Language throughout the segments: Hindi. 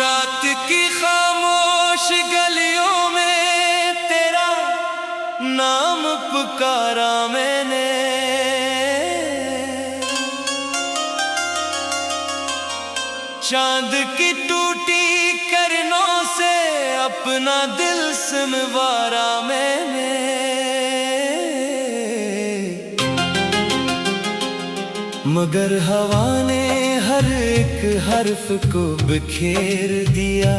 रात की खामोश गलियों में तेरा नाम पुकारा मैंने, चांद की टूटी किरणों से अपना दिल संवारा मैंने। मगर हवा ने हर एक हर्फ को बिखेर दिया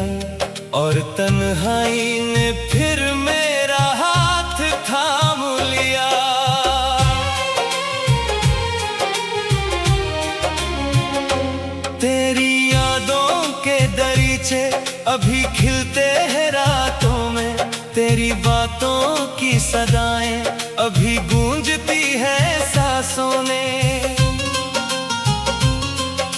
और तन्हाई ने फिर मेरा हाथ थाम लिया। तेरी यादों के दरीचे अभी खिलते हैं रातों में, तेरी बातों की सदाएं अभी गूंजती है सांसों ने।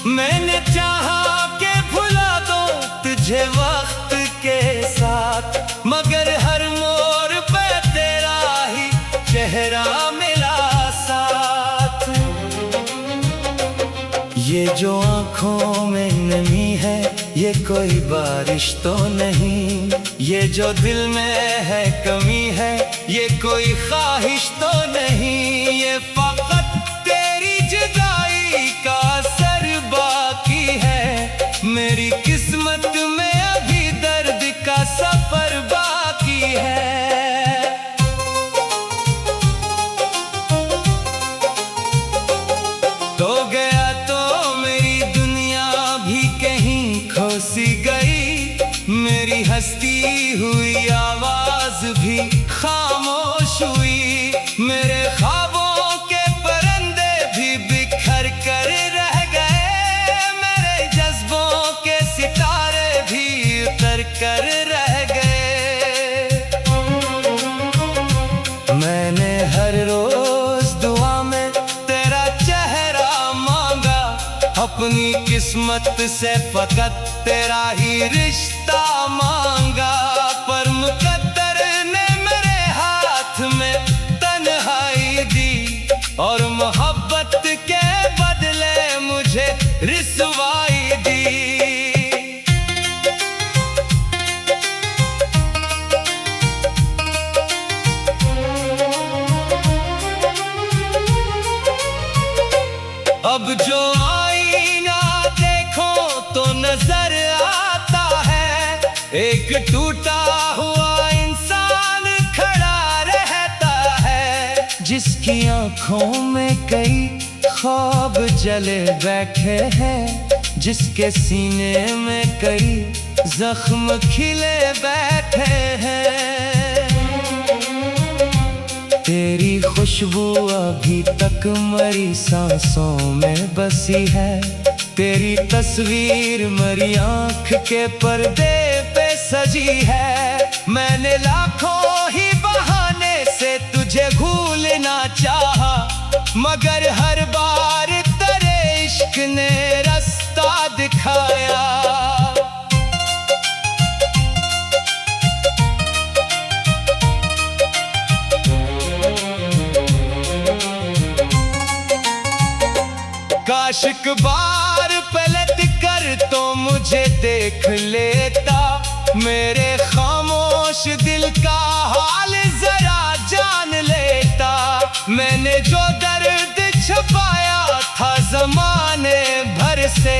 मैंने चाहा कि भुला दो तुझे वक्त के साथ, मगर हर मोड़ पे तेरा ही चेहरा मिला साथ। ये जो आँखों में नमी है ये कोई बारिश तो नहीं, ये जो दिल में है कमी है ये कोई ख्वाहिश तो नहीं। ये फकत तेरी जुदाई का असर बाकी है, मेरी किस्मत में अभी दर्द का सफर बाकी है। तो गया तो मेरी दुनिया भी कहीं खो सी गई, मेरी हंसती हुई आवाज भी खामोश हुई, मेरे ख्वाबों के परिंदे भी बिखर कर रह गए, मेरे जज्बों के सितारे भी उतर कर रह गए। मैंने हर रोज दुआ में तेरा चेहरा मांगा, अपनी किस्मत से फकत तेरा ही रिश्ता मांगा, पर मुकद्दर ने मेरे हाथ में तन्हाई दी और मोहब्बत के बदले मुझे रिसवाई दी। अब जो आईना देखो तो नजर आता है, एक टूटा हुआ इंसान खड़ा रहता है, जिसकी आंखों में कई ख्वाब जले बैठे हैं, जिसके सीने में कई जख्म खिले बैठे हैं। तेरी खुशबू अभी तक मरी सांसों में बसी है, तेरी तस्वीर मरी आँख के पर्दे पे सजी है। मैंने लाखों ही बहाने से तुझे भूलना चाहा, मगर हर बार तेरे इश्क ने रास्ता दिखाया। काश एक बार पलट कर तो मुझे देख लेता, मेरे खामोश दिल का हाल जरा जान लेता। मैंने जो दर्द छुपाया था ज़माने भर से,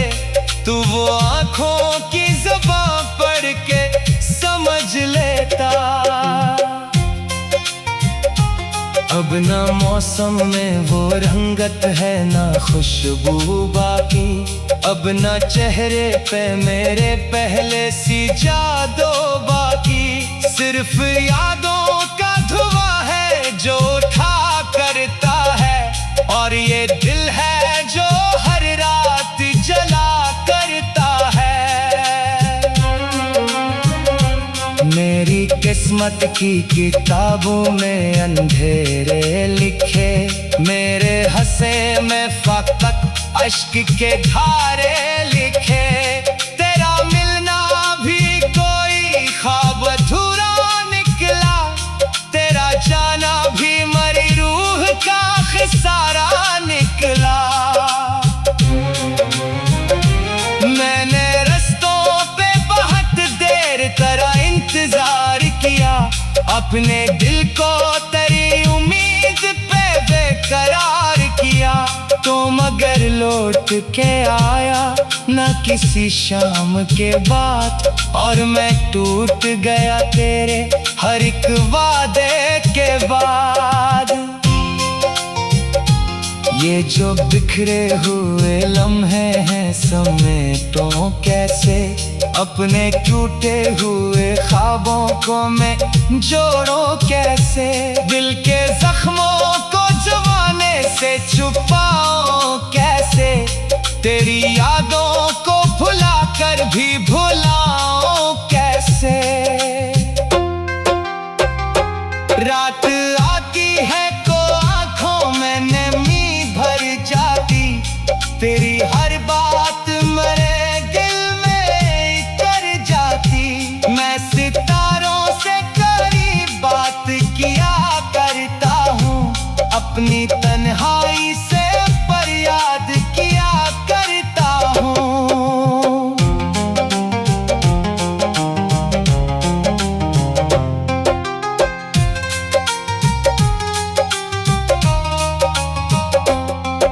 तू वो आँखों की ज़ुबान पढ़ के समझ लेता। अब ना मौसम में वो रंगत है ना खुशबू बाकी, अब ना चेहरे पे मेरे पहले सी जादू बाकी, सिर्फ यादों का धुआं है जो उठा करता है, और ये दिल है जो हर रात जला करता है। मेरी किस्मत की किताबों में अंधेरे लिखे, मेरे हंसे में फकत अश्क के धारे लिखे। तेरा मिलना भी कोई ख्वाब अधूरा निकला, तेरा जाना भी मरी रूह का खिसारा निकला। मैंने रस्तों पे अपने दिल को तेरी उम्मीद पे बेकरार किया, तो मगर लौट के आया न किसी शाम के बाद। और मैं टूट गया तेरे हर एक वादे के बाद। ये जो बिखरे हुए लम्हे हैं समेटो कैसे, अपने टूटे हुए ख्वाबों को मैं जोड़ो कैसे। दिल के जख्मों को जमाने से छुपाओ कैसे, तेरी यादों को भुला कर भी भुलाओ कैसे। रात आती है को आंखों में नमी भर जाती, तेरी हर बात मेरे दिल में कर जाती। मैं सितारों से करीब बात किया करता हूँ, अपनी तन्हाई से फरियाद किया करता हूँ।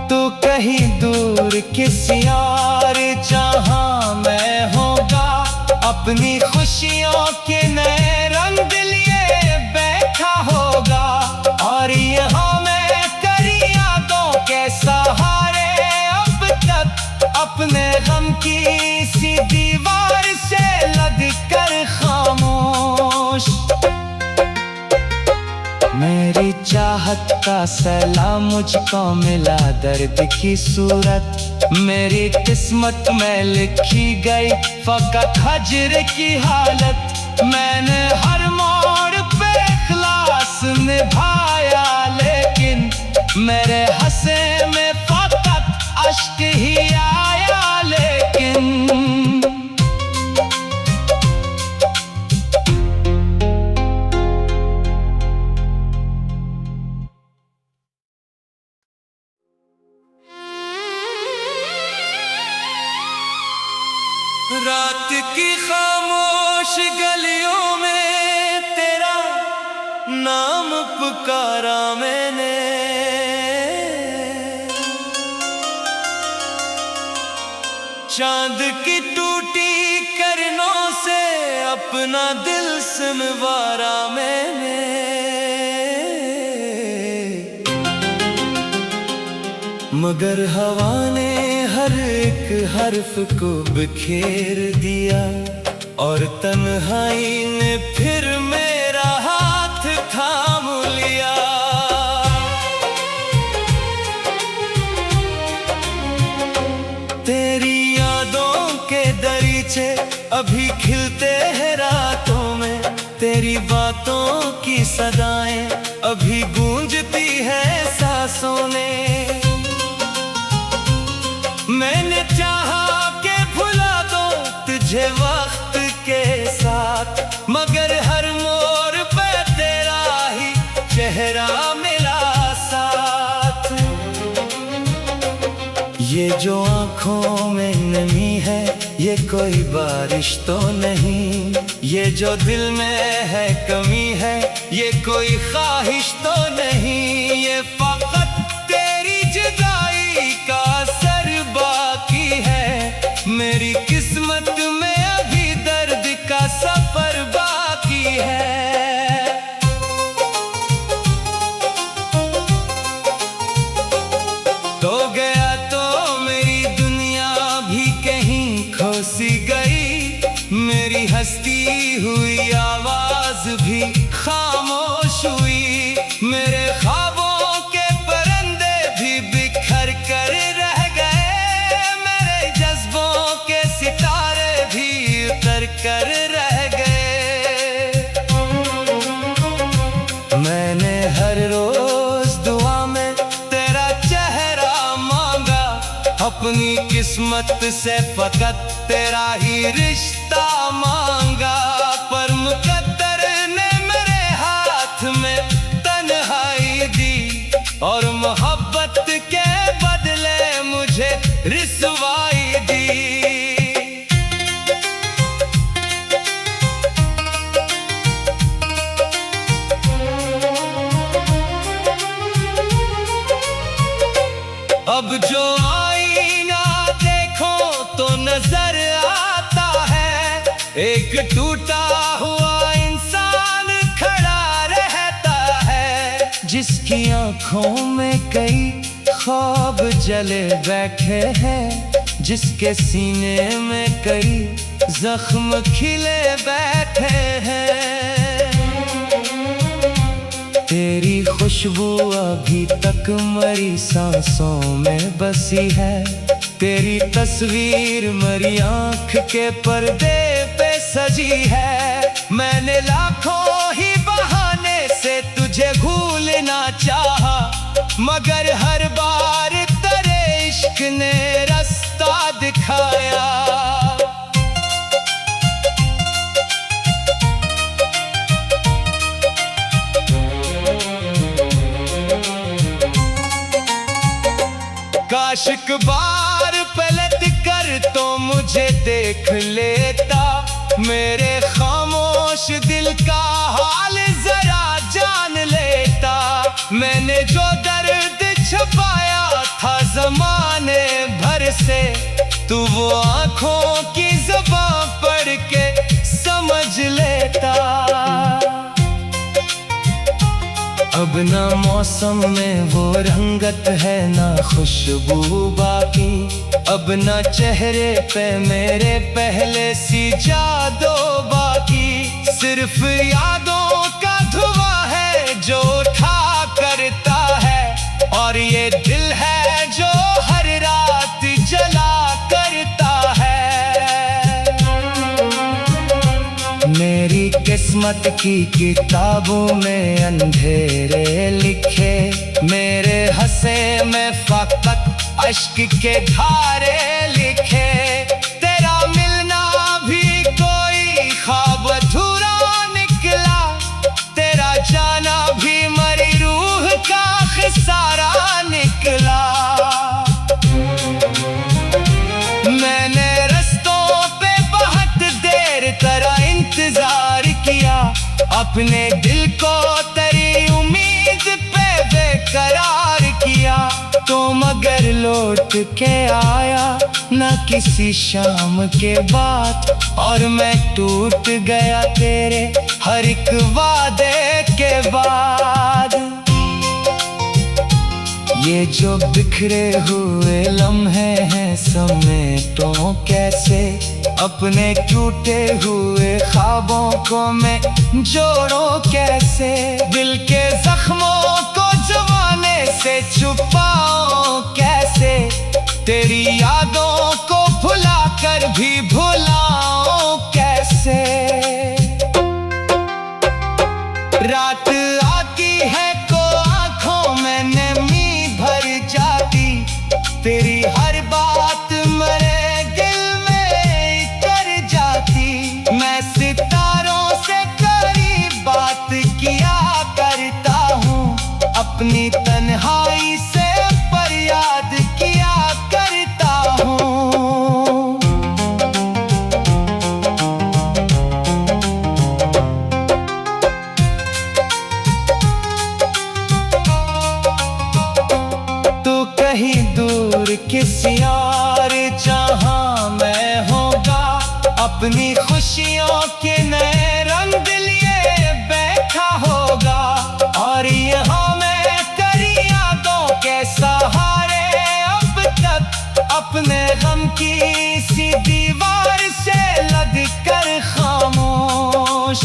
तू कहीं दूर किसी और जहां मैं होगा, अपनी खुशियों के नए रंग लिए बैठा होगा। और यहाँ मैं करी यादों के सहारे अब तक अपने गम की सी दीवार से लग कर खामोश। मेरी चाहत का सैलाब मुझको मिला दर्द की सूरत, मेरी किस्मत में लिखी गई फकत हजर की हालत। मैंने हर मोड़ पे इखलास निभाया, लेकिन मेरे हंसे में फकत अश्क ही आया। लेकिन रात की खामोश गलियों में तेरा नाम पुकारा मैंने, चांद की टूटी किरणों से अपना दिल संवारा मैंने। मगर हवा ने हर एक हर्फ को बिखेर दिया, और तन्हाई ने फिर मेरा हाथ थाम लिया। तेरी यादों के दरीचे अभी खिलते हैं रातों में, तेरी बातों की सदाएं अभी गूंजती है सांसों में। मैंने चाहा के भुला दो तुझे वक्त के साथ, मगर हर मोड़ पे तेरा ही चेहरा मिला साथ। ये जो आंखों में नमी है ये कोई बारिश तो नहीं, ये जो दिल में है कमी है ये कोई ख्वाहिश तो नहीं। ये फकत तेरी जुदाई का असर बाकी है, मेरी किस्मत में अभी दर्द का सफर बाकी है। तो गया तो मेरी दुनिया भी कहीं खो सी गई, मेरी हंसती हुई आवाज भी खामोश हुई। मेरे ख्वाबों के परिंदे भी बिखर कर रह गए, मेरे जज्बों के सितारे भी उतर कर रह गए। मैंने हर रोज दुआ में तेरा चेहरा मांगा, अपनी किस्मत से फकत तेरा ही रिश्ता मांगा। पर मुकद्दर ने मेरे हाथ में तन्हाई दी, और मोहब्बत के बदले मुझे रिसवाई दी। अब जो आईना देखो तो नजर आता है, एक टूटा हुआ इंसान खड़ा रहता है, जिसकी आंखों में कई ख्वाब जले बैठे हैं, जिसके सीने में कई जख्म खिले बैठे हैं। तेरी खुशबू अभी तक मरी सांसों में बसी है, तेरी तस्वीर मरी आंख के पर्दे पे सजी है। मैंने लाखों ही बहाने से तुझे भूलना चाहा, मगर हर बार तेरे इश्क ने रास्ता दिखाया। काश एक बार पलट कर तो मुझे देख लेता, मेरे खामोश दिल का हाल जरा जान लेता। मैंने जो दर्द छुपाया था ज़माने भर से, तू वो आँखों की ज़बान पढ़ के समझ लेता। अब ना मौसम में वो रंगत है ना खुशबू बाकी, अब ना चेहरे पे मेरे पहले सी जादू बाकी। सिर्फ यादों का धुआं है जो उठा करता है, और ये दिल है जो हर रात जला करता है। मेरी किस्मत की किताबों में अंधेरे लिखे, मेरे हंसे में फकत अश्क के धारे लिखे। तेरा मिलना भी कोई ख्वाब अधूरा निकला, तेरा जाना भी मरी रूह का खिसारा निकला। मैंने रस्तों पे बहुत देर तरह इंतजार किया, अपने दिल को तेरी उम्मीद पे बेकरार किया। तो मगर लौट के आया न किसी शाम के बाद, और मैं टूट गया तेरे हर एक वादे के बाद। ये जो बिखरे हुए लम्हे हैं समेटो कैसे, अपने टूटे हुए ख्वाबों को मैं जोड़ो कैसे। दिल के जख्मों को जमाने से छुपाओ कैसे, तेरी यादों को भुला कर भी भुलाओ कैसे। रात आती है को आंखों में नमी भर जाती, तेरी हर बात मेरे दिल में कर जाती। मैं सितारों से करीब बात किया करता हूँ, अपनी तन्हाई से फरियाद किया करता हूँ। कहीं दूर किसी और जहां मैं होगा, अपनी खुशियों के नए रंग लिए बैठा होगा। और यहाँ मैं तेरी यादों के सहारे अब तक अपने गम की सी दीवार से लग कर खामोश।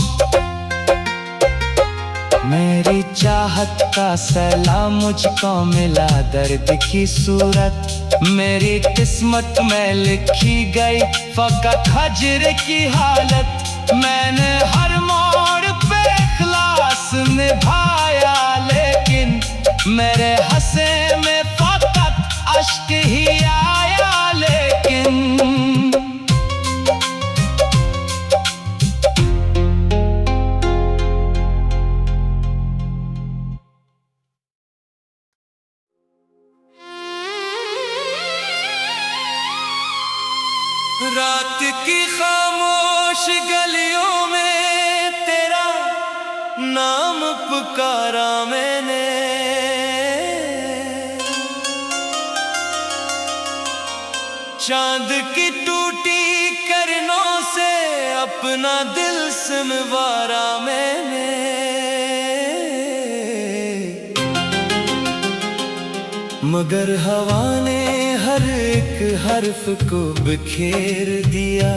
मेरी चाहत का सलाम मुझको मिला दर्द की सूरत, मेरी किस्मत में लिखी गई फकत हजर की हालत। मैंने हर मोड़ पे इखलास निभाया, लेकिन मेरे हंसे में फकत अश्क ही आया। लेकिन रात की खामोश गलियों में तेरा नाम पुकारा मैंने, चांद की टूटी किरणों से अपना दिल सिमवारा मैंने। मगर हवा ने हर एक हर्फ को बिखेर दिया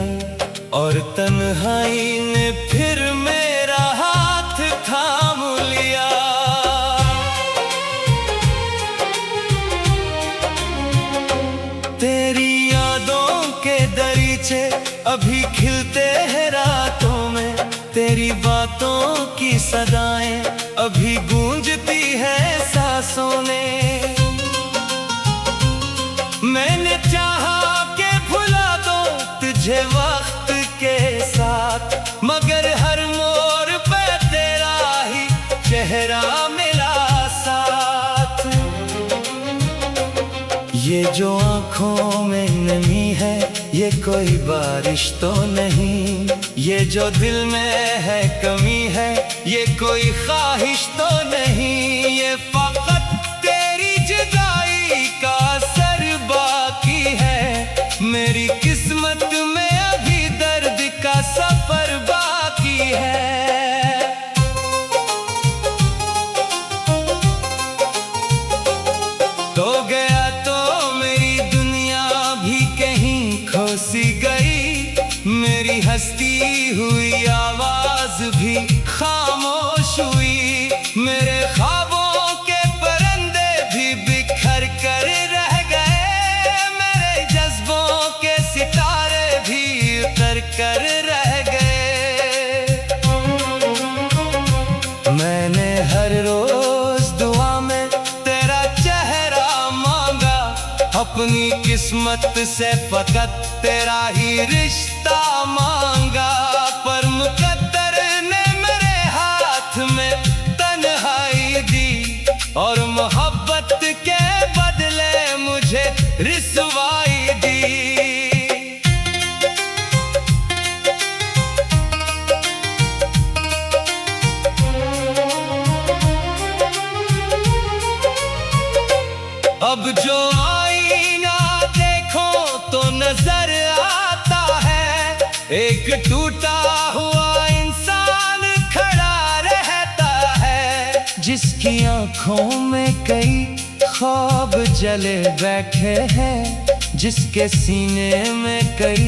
और तन्हाई ने फिर मेरा हाथ थाम लिया। तेरी यादों के दरीचे अभी खिलते हैं रातों में, तेरी बातों की सदाएं अभी गूंजती हैं सांसों में। मैंने चाहा कि भुला दो तुझे वक्त के साथ, मगर हर मोड़ पे तेरा ही चेहरा मिला साथ। ये जो आँखों में नमी है ये कोई बारिश तो नहीं, ये जो दिल में है कमी है ये कोई ख्वाहिश तो नहीं। ये फकत तेरी जुदाई का असर बाकी है, मेरी किस्मत में अभी दर्द का सफर बाकी है। तो गया तो मेरी दुनिया भी कहीं खो सी गई, मेरी हंसती हुई आवाज भी खामोश हुई। मेरे ख्वाबों के परिंदे भी बिखर कर रह गए, मेरे जज्बों के सितारे भी उतर कर रह गए। मैंने हर रोज दुआ में तेरा चेहरा मांगा, अपनी किस्मत से फकत तेरा ही रिश्ता मांगा। पर मुकद्दर ने मेरे हाथ में तन्हाई दी और मोहब्बत के बदले मुझे रिसवाई दी। अब जो आईना देखो तो नजर आता है, एक टूटा हुआ इंसान खड़ा रहता है, जिसकी आंखों में कई ख्वाब जले बैठे हैं, जिसके सीने में कई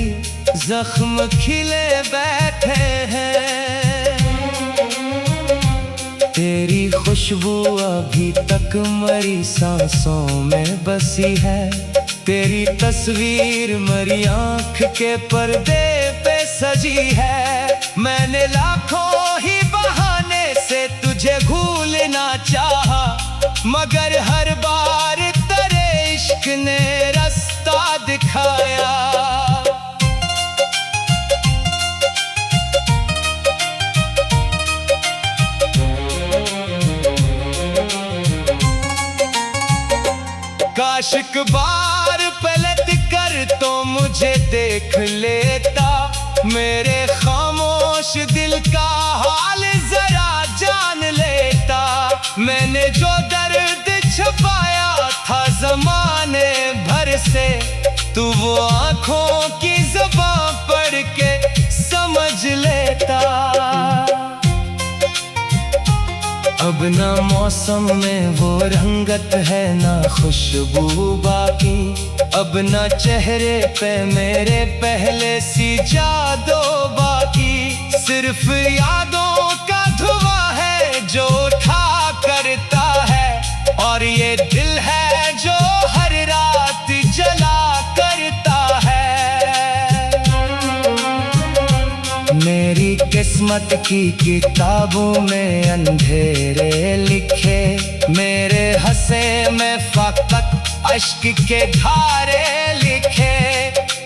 जख्म खिले बैठे हैं। तेरी खुशबू अभी तक मरी सांसों में बसी है, तेरी तस्वीर मरी आँख के पर्दे पे सजी है। मैंने लाखों ही बहाने से तुझे भूलना चाहा, मगर हर बार तेरे इश्क ने रास्ता दिखाया। काश एक बार पलट कर तो मुझे देख लेता, मेरे खामोश दिल का हाल जरा जान लेता। मैंने जो दर्द छुपाया था ज़माने भर से, तू वो आँखों की ज़ुबान पढ़ के समझ लेता। अब ना मौसम में वो रंगत है ना खुशबू बाकी, अब ना चेहरे पे मेरे पहले सी जादू बाकी। सिर्फ यादों का धुआं है जो उठा करता है, और ये दिल है जो हर रात जला करता है। मेरी किस्मत की किताबों में अंधेरे लिखे, मेरे हंसे में फकत अश्क के धारे लिखे।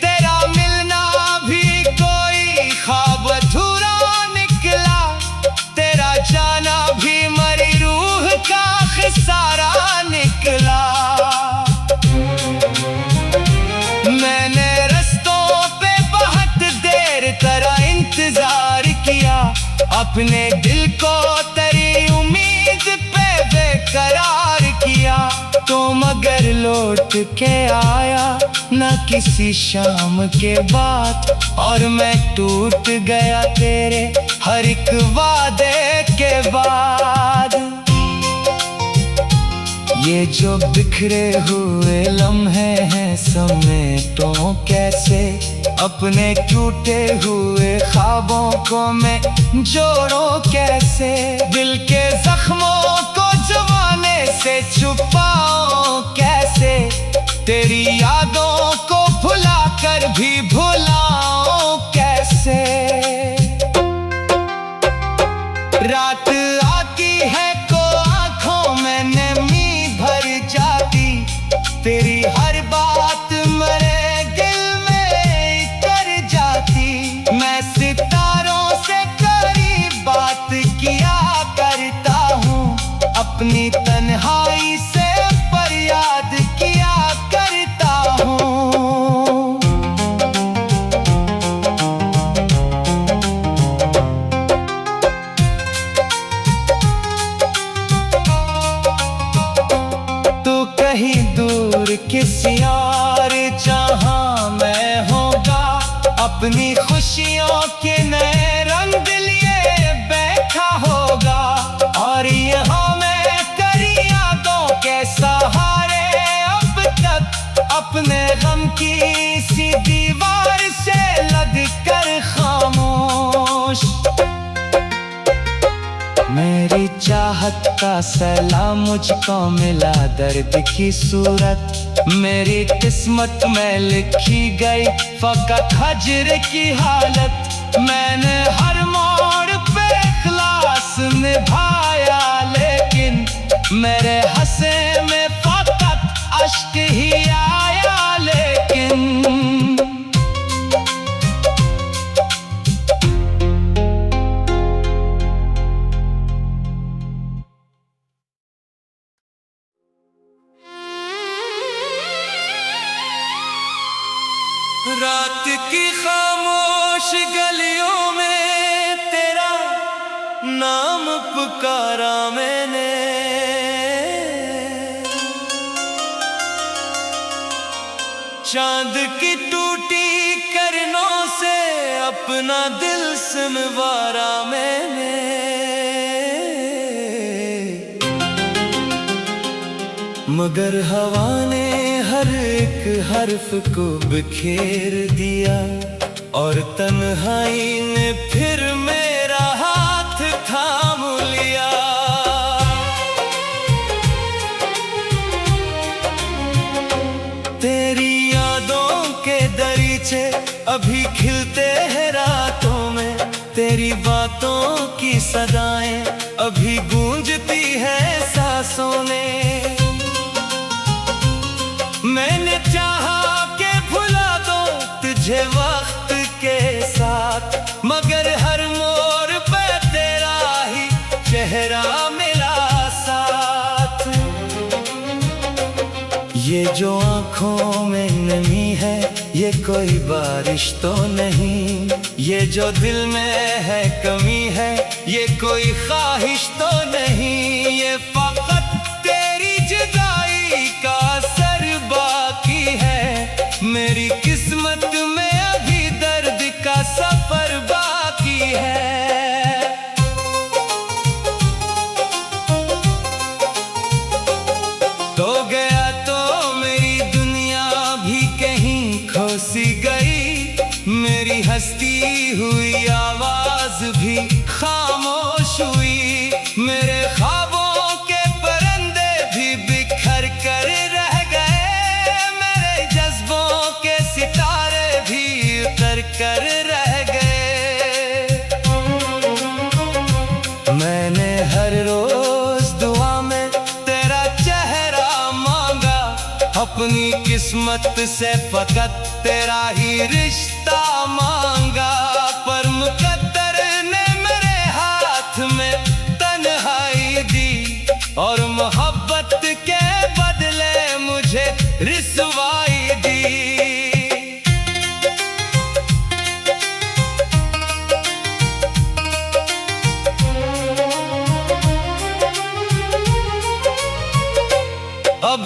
तेरा मिलना भी कोई ख्वाब अधूरा निकला, तेरा जाना भी मरी रूह का खिसारा निकला। मैंने रस्तों पे बहुत देर तरह इंतजार किया, अपने दिल को तेरी उम्मीद पे बेकरार किया। तो मगर लौट के आया न किसी शाम के बाद, और मैं टूट गया तेरे हर एक वादे के बाद। ये जो बिखरे हुए लम्हे हैं समेटो कैसे, अपने टूटे हुए ख्वाबों को मैं जोड़ूं कैसे, दिल के जख्मों को जमाने से छुपाऊं कैसे, तेरी यादों को भुलाकर भी भुलाऊं कैसे। रात आती है को आंखों में नमी भर जाती, तेरी हर बात मेरे दिल में कर जाती। मैं सितारों से करीब बात किया करता हूँ, अपनी तन्हाई से फरियाद किया करता हूँ। कहीं दूर किसी और जहां मैं होगा, अपनी खुशियों के नए रंग लिए बैठा होगा, और यहाँ मैं तेरी यादों के सहारे अब तक अपने गम की सी दीवार से लग कर खामोश। मेरी चाहत का सलाम मुझको मिला दर्द की सूरत, मेरी किस्मत में लिखी गई फकत हजर की हालत। मैंने हर मोड़ पे इखलास निभाया, लेकिन मेरे हंसे में फकत अश्क ही आया। लेकिन रात की खामोश गलियों में तेरा नाम पुकारा मैंने, चांद की टूटी किरणों से अपना दिल सुनवारा मैंने। मगर हवा ने हर एक हर्फ को बिखेर दिया, और तन्हाई ने फिर मेरा हाथ थाम लिया। तेरी यादों के दरीचे अभी खिलते हैं रातों में, तेरी बातों की सदाएं अभी गूंजती हैं सांसों में। मैंने चाहा कि भुला दो तुझे वक्त के साथ, मगर हर मोड़ पे तेरा ही चेहरा मिला साथ। ये जो आंखों में नमी है ये कोई बारिश तो नहीं, ये जो दिल में है कमी है ये कोई ख्वाहिश तो नहीं। ये फकत तेरी जुदाई का असर बाकी है, मेरी किस्मत में अभी दर्द का सफर बाकी है। तो गया तो मेरी दुनिया भी कहीं खो सी गई, मेरी हंसती हुई आवाज भी खामोश हुई। मेरे ख्वाबों के परिंदे भी बिखर कर रह गए, मेरे जज्बों के सितारे भी उतर कर रह गए। मैंने हर रोज दुआ में तेरा चेहरा मांगा, अपनी किस्मत से फकत तेरा ही रिश्ता मांगा। पर मुकद्दर ने मेरे हाथ में तन्हाई दी, और मोहब्बत के बदले मुझे रिसवाई दी। अब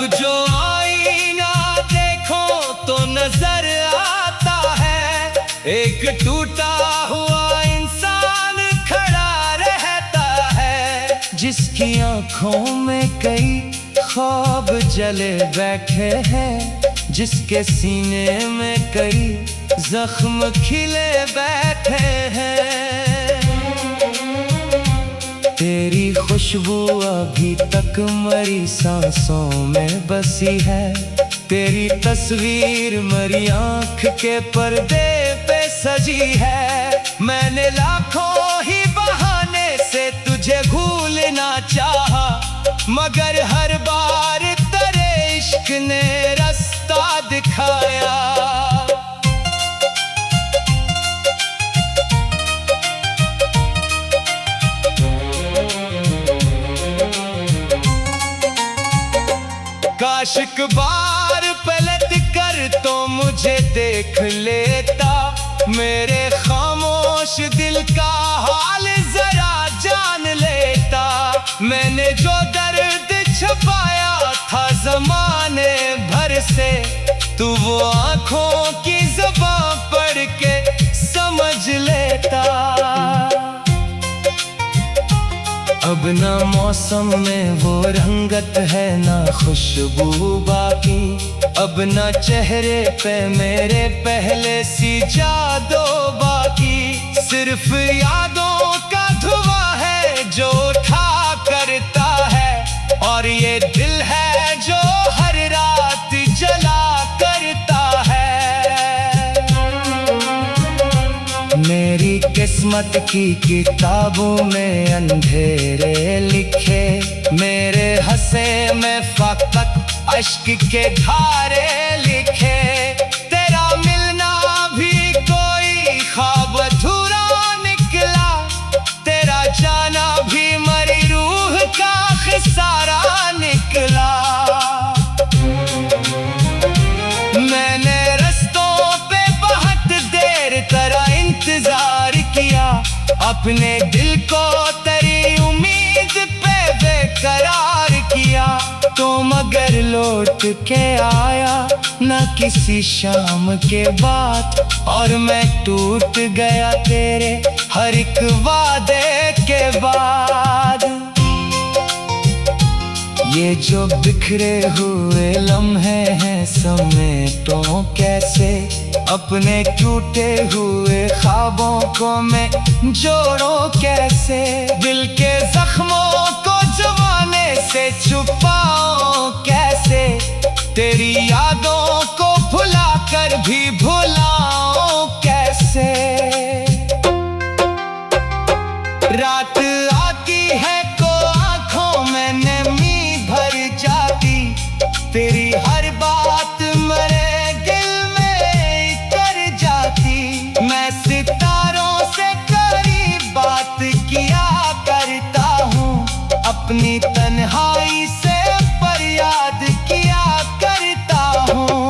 एक टूटा हुआ इंसान खड़ा रहता है, जिसकी आंखों में कई ख्वाब जले बैठे हैं, जिसके सीने में कई जख्म खिले बैठे हैं। तेरी खुशबू अभी तक मरी सांसों में बसी है, तेरी तस्वीर मरी आंख के पर्दे पे सजी है। मैंने लाखों ही बहाने से तुझे भूलना चाहा, मगर हर बार तेरे इश्क ने रास्ता दिखाया। काश एक बार पलट कर तो मुझे देख लेता, मेरे खामोश दिल का हाल जरा जान लेता। मैंने जो दर्द छुपाया था ज़माने भर से, तू वो आँखों की ज़ुबान पढ़ के समझ लेता। अब ना मौसम में वो रंगत है, ना खुशबू बाकी। अब ना चेहरे पे मेरे पहले सी जादू बाकी। सिर्फ यादों का धुआं है जो उठा करता है, और ये दिल है जो हर रात जला करता है। मेरी किस्मत की किताबों में अंधेरे लिखे, मेरे हंसे में फकत अश्क के धारे लिखे। तेरा मिलना भी कोई ख्वाब अधूरा निकला, तेरा जाना भी मरी रूह का खिसारा निकला। मैंने रस्तों पे बहुत देर तरह इंतजार किया, अपने दिल को तेरी उम्मीद पे बेकरार किया। तो मगर लौट के आया न किसी शाम के बाद, और मैं टूट गया तेरे हर एक वादे के बाद। ये जो बिखरे हुए लम्हे हैं समेटो कैसे, अपने टूटे हुए ख्वाबों को मैं जोड़ो कैसे। दिल के जख्मों को जमाने से छुपाओ कैसे, तेरी यादों को भुला कर भी भुलाओ कैसे। रात आती है को आंखों में नमी भर जाती, तेरी हर बात मेरे दिल में कर जाती। मैं सितारों से करीब बात किया करता हूँ, अपनी तन्हाई से फरियाद किया करता हूँ।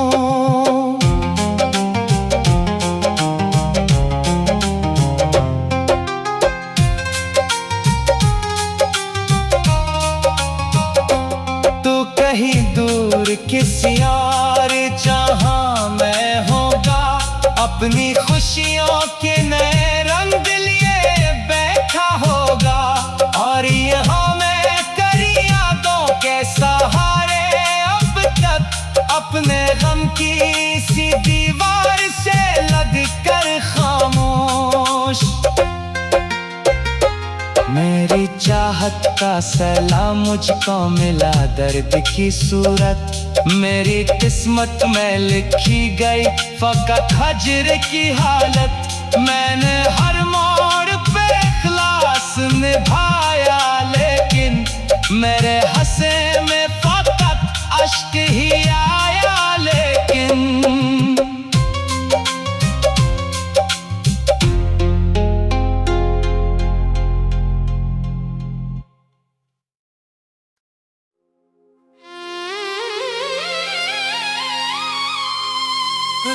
तू कहीं दूर किसी और जहां मैं होगा, अपनी खुशियों के नए रंग लिए बैठा होगा। और यहाँ मैं तेरी यादों के सहारे अब तक अपने गम की सी दीवार से लग कर खामोश। मेरी चाहत का सलाम मुझको मिला दर्द की सूरत, मेरी किस्मत में लिखी गई फकत हजर की हालत। मैंने हर मोड़ पे इखलास निभाया, लेकिन मेरे हंसे में फकत अश्क ही आया। लेकिन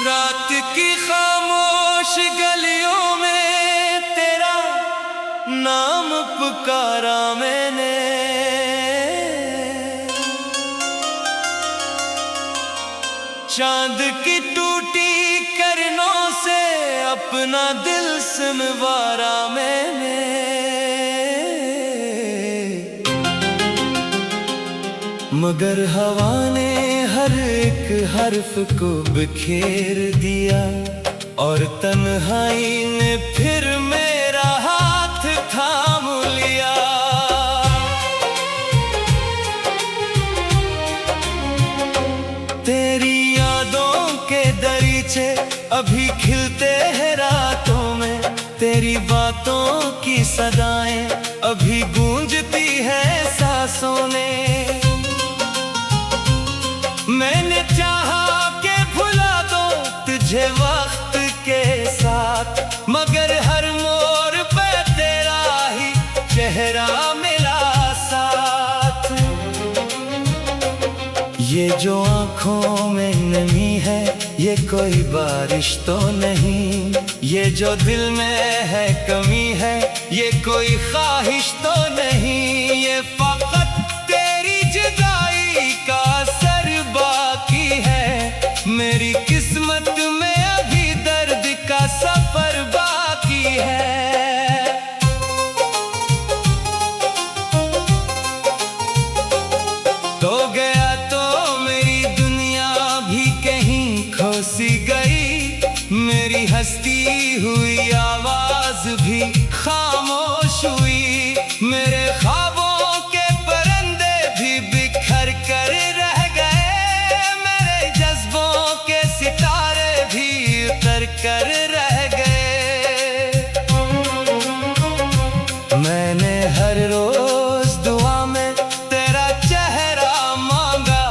रात की खामोश गलियों में तेरा नाम पुकारा मैंने, चांद की टूटी किरणों से अपना दिल सिमवारा मैंने। मगर हवा ने हर एक हर्फ को बिखेर दिया और तन्हाई ने फिर मेरा हाथ थाम लिया। तेरी यादों के दरीचे अभी खिलते हैं रातों में, तेरी बातों की सदाएं अभी गूंजती हैं सांसों ने। मैंने चाहा कि भुला दो तुझे वक्त के साथ, मगर हर मोड़ पे तेरा ही चेहरा मिला साथ। ये जो आंखों में नमी है ये कोई बारिश तो नहीं, ये जो दिल में है कमी है ये कोई ख्वाहिश तो नहीं। ये फकत तेरी जुदाई का असर बाकी है, मेरी किस्मत में अभी दर्द का सफर बाकी है। तो गया तो मेरी दुनिया भी कहीं खो सी गई, मेरी हंसती हुई आवाज भी खामोश हुई। मेरे ख्वाबों के परिंदे भी बिखर कर रह गए, मेरे जज्बों के सितारे भी उतर कर रह गए। मैंने हर रोज दुआ में तेरा चेहरा मांगा,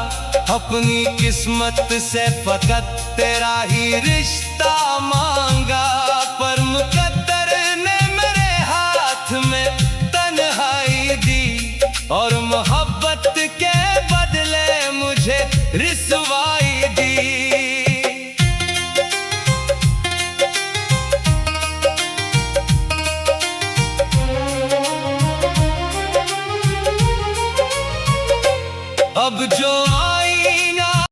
अपनी किस्मत से फकत तेरा ही रिश्ता मांगा, पर मुकद्दर